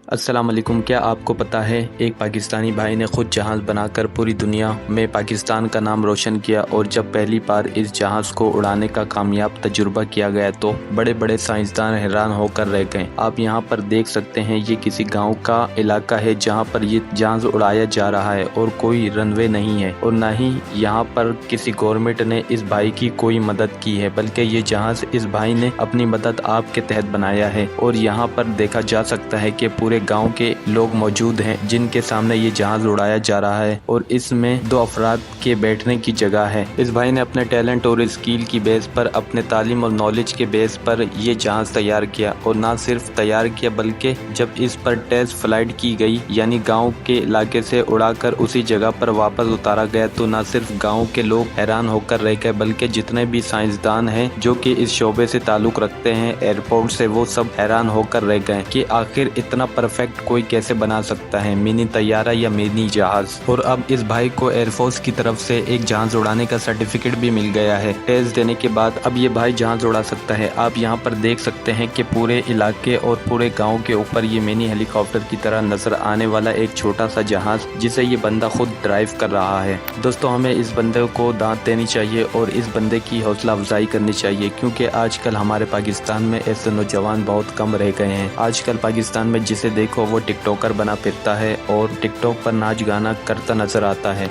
अस्सलाम वालेकुम। क्या आपको पता है एक पाकिस्तानी भाई ने खुद जहाज़ बनाकर पूरी दुनिया में पाकिस्तान का नाम रोशन किया, और जब पहली बार इस जहाज़ को उड़ाने का कामयाब तजुर्बा किया गया तो बड़े बड़े साइंसदान हैरान होकर रह गए। आप यहाँ पर देख सकते हैं, ये किसी गांव का इलाका है जहाँ पर ये जहाज़ उड़ाया जा रहा है और कोई रनवे नहीं है और न ही यहाँ पर किसी गवर्नमेंट ने इस भाई की कोई मदद की है, बल्कि ये जहाज़ इस भाई ने अपनी मदद आपके तहत बनाया है। और यहाँ पर देखा जा सकता है कि पूरे गांव के लोग मौजूद हैं जिनके सामने ये जहाज उड़ाया जा रहा है, और इसमें 2 अफराद के बैठने की जगह है। इस भाई ने अपने टैलेंट और स्किल की बेस पर, अपने तालीम और नॉलेज के बेस पर ये जहाज तैयार किया, और ना सिर्फ तैयार किया बल्कि जब इस पर टेस्ट फ्लाइट की गई, यानी गांव के इलाके से उड़ाकर उसी जगह पर वापस उतारा गया, तो ना सिर्फ गाँव के लोग हैरान होकर रह गए बल्कि जितने भी साइंसदान हैं जो कि इस शोबे से ताल्लुक रखते हैं एयरपोर्ट से, वो सब हैरान होकर रह गए कि आखिर इतना परफेक्ट कोई कैसे बना सकता है मिनी तैयारा या मिनी जहाज। और अब इस भाई को एयरफोर्स की तरफ से एक जहाज उड़ाने का सर्टिफिकेट भी मिल गया है। टेस्ट देने के बाद अब ये भाई जहाज उड़ा सकता है। आप यहाँ पर देख सकते हैं कि पूरे इलाके और पूरे गांव के ऊपर ये मिनी हेलीकॉप्टर की तरह नजर आने वाला एक छोटा सा जहाज, जिसे ये बंदा खुद ड्राइव कर रहा है। दोस्तों, हमें इस बंदे को दांत देनी चाहिए और इस बंदे की हौसला अफजाई करनी चाहिए, क्योंकि आजकल हमारे पाकिस्तान में ऐसे नौजवान बहुत कम रह गए हैं। आजकल पाकिस्तान में जिसे देखो वो टिकटॉकर बना फिरता है और टिकटॉक पर नाच गाना करता नजर आता है।